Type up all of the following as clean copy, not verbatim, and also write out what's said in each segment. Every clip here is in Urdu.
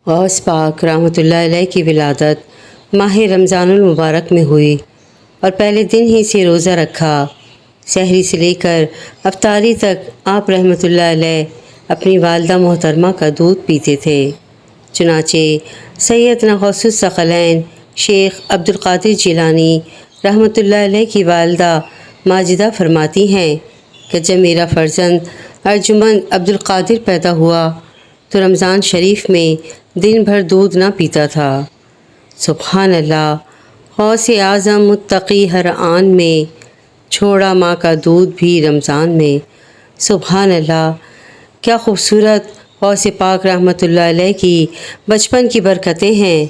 غوث پاک رحمۃ اللہ علیہ کی ولادت ماہ رمضان المبارک میں ہوئی اور پہلے دن ہی سے روزہ رکھا۔ سحری سے لے کر افطاری تک آپ رحمۃ اللہ علیہ اپنی والدہ محترمہ کا دودھ پیتے تھے۔ چنانچہ سیدنا غوث الثقلین شیخ عبد القادر جیلانی رحمۃ اللہ علیہ کی والدہ ماجدہ فرماتی ہیں کہ جب میرا فرزند ارجمند عبد القادر پیدا ہوا تو رمضان شریف میں دن بھر دودھ نہ پیتا تھا۔ سبحان اللہ، غوث اعظم متقی ہر آن میں، چھوڑا ماں کا دودھ بھی رمضان میں۔ سبحان اللہ، کیا خوبصورت غوث پاک رحمۃ اللہ علیہ کی بچپن کی برکتیں ہیں۔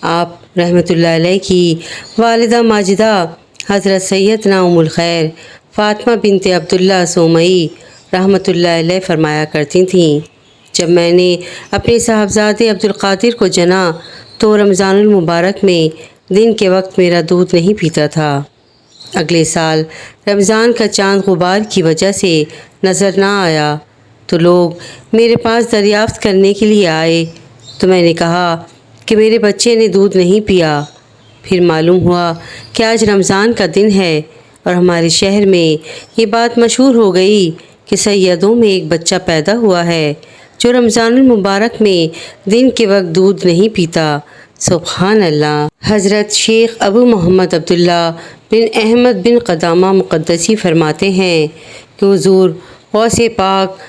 آپ رحمۃ اللہ علیہ کی والدہ ماجدہ حضرت سیدنا ام الخیر فاطمہ بنت عبداللہ سومئی رحمۃ اللہ علیہ فرمایا کرتی تھیں، جب میں نے اپنے صاحبزادے عبد القادر کو جنا تو رمضان المبارک میں دن کے وقت میرا دودھ نہیں پیتا تھا۔ اگلے سال رمضان کا چاند غبار کی وجہ سے نظر نہ آیا تو لوگ میرے پاس دریافت کرنے کے لیے آئے تو میں نے کہا کہ میرے بچے نے دودھ نہیں پیا۔ پھر معلوم ہوا کہ آج رمضان کا دن ہے اور ہمارے شہر میں یہ بات مشہور ہو گئی کہ سیدوں میں ایک بچہ پیدا ہوا ہے جو رمضان المبارک میں دن کے وقت دودھ نہیں پیتا۔ سبحان اللہ۔ حضرت شیخ ابو محمد عبداللہ بن احمد بن قدامہ مقدسی فرماتے ہیں کہ حضور غوث پاک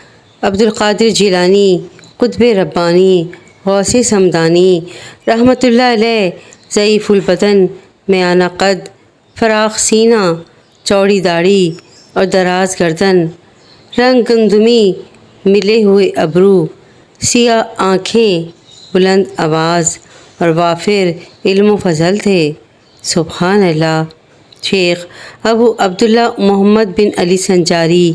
عبد القادر جیلانی قطب ربانی غوث سمدانی رحمۃ اللہ علیہ ضعیف البدن، میانہ قد، فراخ سینہ، چوڑی داڑھی اور دراز گردن، رنگ گندمی ملے ہوئے ابرو، سیاہ آنکھیں، بلند آواز اور وافر علم و فضل تھے۔ سبحان اللہ۔ شیخ ابو عبداللہ محمد بن علی سنجاری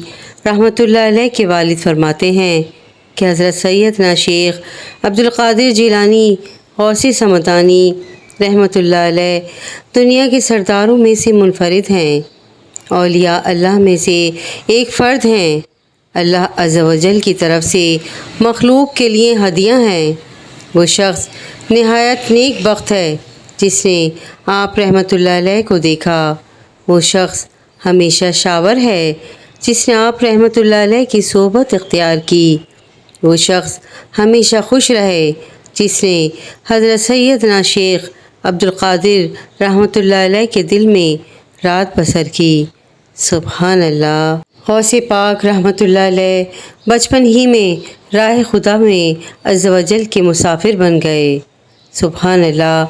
رحمۃ اللہ علیہ کے والد فرماتے ہیں کہ حضرت سیدنا شیخ عبد القادر جیلانی غوث سمدانی رحمۃ اللہ علیہ دنیا کے سرداروں میں سے منفرد ہیں، اولیاء اللہ میں سے ایک فرد ہیں۔ اللہ عز و جل کی طرف سے مخلوق کے لیے ہدیہ ہیں۔ وہ شخص نہایت نیک بخت ہے جس نے آپ رحمۃ اللہ علیہ کو دیکھا۔ وہ شخص ہمیشہ شاور ہے جس نے آپ رحمۃ اللہ علیہ کی صحبت اختیار کی۔ وہ شخص ہمیشہ خوش رہے جس نے حضرت سیدنا شیخ عبد القادر رحمۃ اللہ علیہ کے دل میں رات بسر کی۔ سبحان اللہ۔ غوث پاک رحمۃ اللہ علیہ بچپن ہی میں راہ خدا میں عز و جل کے مسافر بن گئے۔ سبحان اللہ۔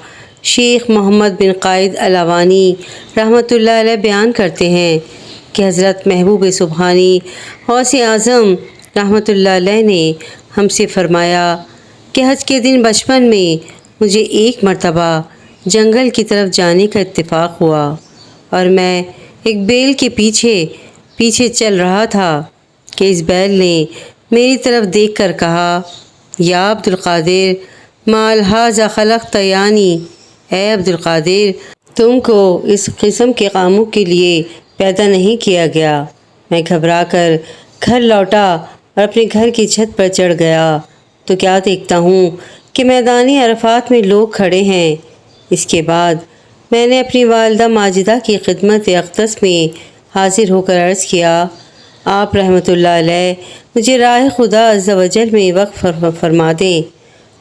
شیخ محمد بن قائد الاوانی رحمۃ اللہ علیہ بیان کرتے ہیں کہ حضرت محبوب سبحانی غوث اعظم رحمۃ اللہ علیہ نے ہم سے فرمایا کہ حج کے دن بچپن میں مجھے ایک مرتبہ جنگل کی طرف جانے کا اتفاق ہوا اور میں ایک بیل کے پیچھے چل رہا تھا کہ اس بیل نے میری طرف دیکھ کر کہا، یا عبد القادر ما لہذا خلقت یعنی، اے عبد القادر تم کو اس قسم کے کاموں کے لیے پیدا نہیں کیا گیا۔ میں گھبرا کر گھر لوٹا اور اپنے گھر کی چھت پر چڑھ گیا تو کیا دیکھتا ہوں کہ میدان عرفات میں لوگ کھڑے ہیں۔ اس کے بعد میں نے اپنی والدہ ماجدہ کی خدمت اقدس میں حاضر ہو کر عرض کیا، آپ رحمۃ اللہ علیہ مجھے راہ خدا عز و جل میں وقف فرما دیں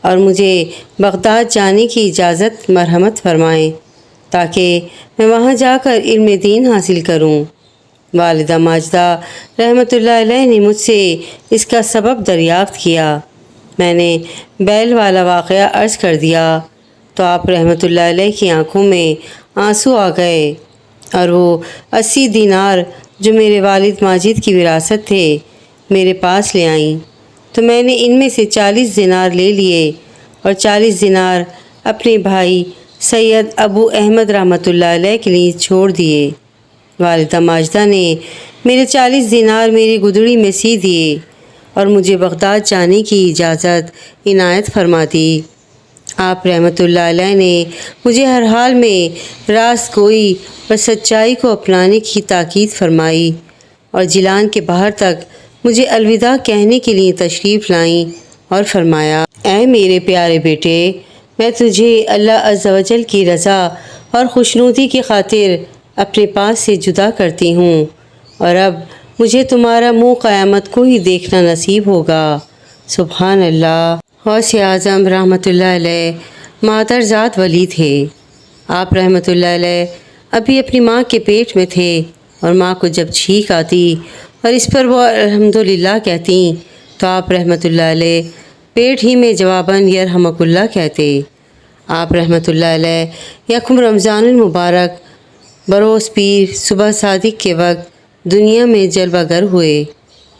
اور مجھے بغداد جانے کی اجازت مرحمت فرمائیں تاکہ میں وہاں جا کر علم دین حاصل کروں۔ والدہ ماجدہ رحمۃ اللہ علیہ نے مجھ سے اس کا سبب دریافت کیا۔ میں نے بیل والا واقعہ عرض کر دیا تو آپ رحمۃ اللہ علیہ کی آنکھوں میں آنسو آ گئے اور وہ 80 دینار جو میرے والد ماجد کی وراثت تھے میرے پاس لے آئیں تو میں نے ان میں سے 40 دینار لے لیے اور 40 دینار اپنے بھائی سید ابو احمد رحمۃ اللہ علیہ کے لیے چھوڑ دیے۔ والدہ ماجدہ نے میرے 40 دینار میری گدڑی میں سی دیے اور مجھے بغداد جانے کی اجازت عنایت فرما دی۔ آپ رحمۃ اللہ علیہ نے مجھے ہر حال میں راست گوئی اور سچائی کو اپنانے کی تاکید فرمائی اور جیلان کے باہر تک مجھے الوداع کہنے کے لیے تشریف لائیں اور فرمایا، اے میرے پیارے بیٹے، میں تجھے اللہ عز و جل کی رضا اور خوشنودی کی خاطر اپنے پاس سے جدا کرتی ہوں، اور اب مجھے تمہارا منہ قیامت کو ہی دیکھنا نصیب ہوگا۔ سبحان اللہ۔ غوث اعظم رحمۃ اللہ علیہ مادر ذات ولی تھے۔ آپ رحمۃ اللہ علیہ ابھی اپنی ماں کے پیٹ میں تھے، اور ماں کو جب چھینک آتی اور اس پر وہ الحمدللہ کہتی تو آپ رحمۃ اللہ علیہ پیٹ ہی میں جواباً یرحمک اللہ کہتے۔ آپ رحمۃ اللہ علیہ یکم رمضان المبارک بروز پیر صبح صادق کے وقت دنیا میں جلوہ گر ہوئے۔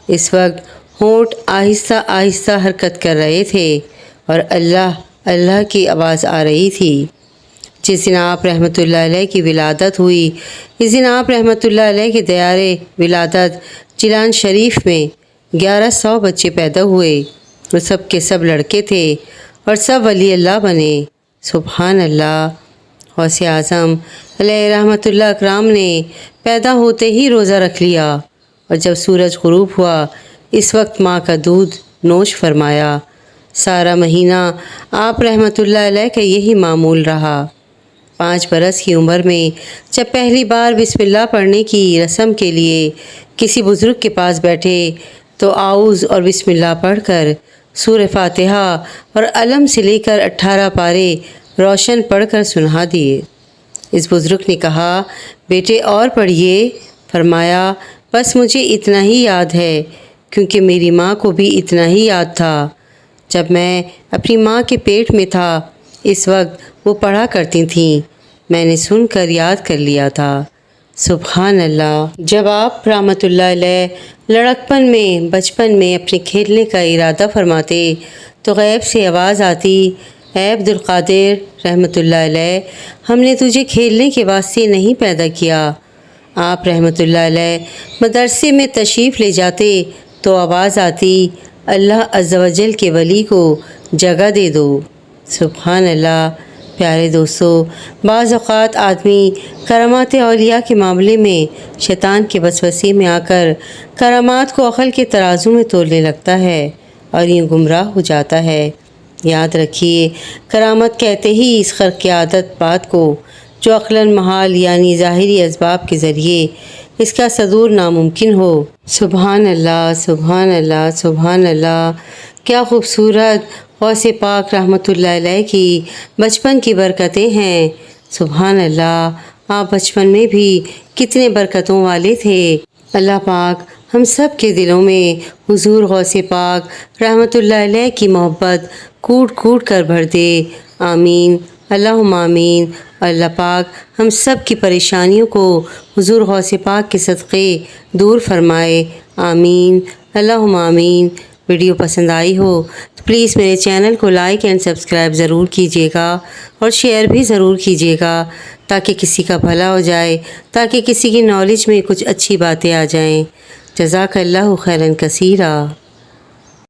اس وقت ہونٹ آہستہ آہستہ حرکت کر رہے تھے اور اللہ اللہ کی آواز آ رہی تھی۔ جس دن آپ رحمۃ اللہ علیہ کی ولادت ہوئی، اس دن آپ رحمۃ اللہ علیہ کے دیار ولادت جیلان شریف میں 1100 بچے پیدا ہوئے۔ وہ سب کے سب لڑکے تھے اور سب ولی اللہ بنے۔ سبحان اللہ۔ غوث اعظم علیہ رحمۃ اللہ اکرام نے پیدا ہوتے ہی روزہ رکھ لیا، اور جب سورج غروب ہوا اس وقت ماں کا دودھ نوش فرمایا۔ سارا مہینہ آپ رحمۃ اللہ علیہ کا یہی معمول رہا۔ 5 برس کی عمر میں جب پہلی بار بسم اللہ پڑھنے کی رسم کے لیے کسی بزرگ کے پاس بیٹھے تو اعوذ اور بسم اللہ پڑھ کر سورہ فاتحہ اور علم سے لے کر 18 پارے روشن پڑھ کر سنا دیے۔ اس بزرگ نے کہا، بیٹے اور پڑھیے۔ فرمایا، بس مجھے اتنا ہی یاد ہے، کیونکہ میری ماں کو بھی اتنا ہی یاد تھا۔ جب میں اپنی ماں کے پیٹ میں تھا اس وقت وہ پڑھا کرتی تھیں، میں نے سن کر یاد کر لیا تھا۔ سبحان اللہ۔ جب آپ رحمۃ اللہ علیہ لڑکپن میں بچپن میں اپنے کھیلنے کا ارادہ فرماتے تو غیب سے آواز آتی، اے عبد القادر رحمۃ اللہ علیہ، ہم نے تجھے کھیلنے کے واسطے نہیں پیدا کیا۔ آپ رحمۃ اللہ علیہ مدرسے میں تشریف لے جاتے تو آواز آتی، اللہ عز و جل کے ولی کو جگہ دے دو۔ سبحان اللہ۔ پیارے دوستو، بعض اوقات آدمی کرامات اولیاء کے معاملے میں شیطان کے وسوسے میں آ کر کرامات کو عقل کے ترازو میں تولنے لگتا ہے اور یہ گمراہ ہو جاتا ہے۔ یاد رکھیے، کرامت کہتے ہی اس خرق عادت بات کو جو عقلاً محال یعنی ظاہری اسباب کے ذریعے اس کا صدور ناممکن ہو۔ سبحان اللہ، سبحان اللہ، سبحان اللہ۔ کیا خوبصورت غوث پاک رحمۃ اللہ علیہ کی بچپن کی برکتیں ہیں۔ سبحان اللہ۔ آپ بچپن میں بھی کتنے برکتوں والے تھے۔ اللہ پاک ہم سب کے دلوں میں حضور غوث پاک رحمۃ اللہ علیہ کی محبت کوٹ کوٹ کر بھر دے۔ آمین، اللہم آمین۔ اللہ پاک ہم سب کی پریشانیوں کو حضور غوث پاک کے صدقے دور فرمائے۔ آمین، اللہم آمین۔ ویڈیو پسند آئی ہو تو پلیز میرے چینل کو لائک اینڈ سبسکرائب ضرور کیجیے گا اور شیئر بھی ضرور کیجیے گا، تاکہ کسی کا بھلا ہو جائے، تاکہ کسی کی نالج میں کچھ اچھی باتیں آ جائیں۔ جزاک اللہ خیراً کثیرا۔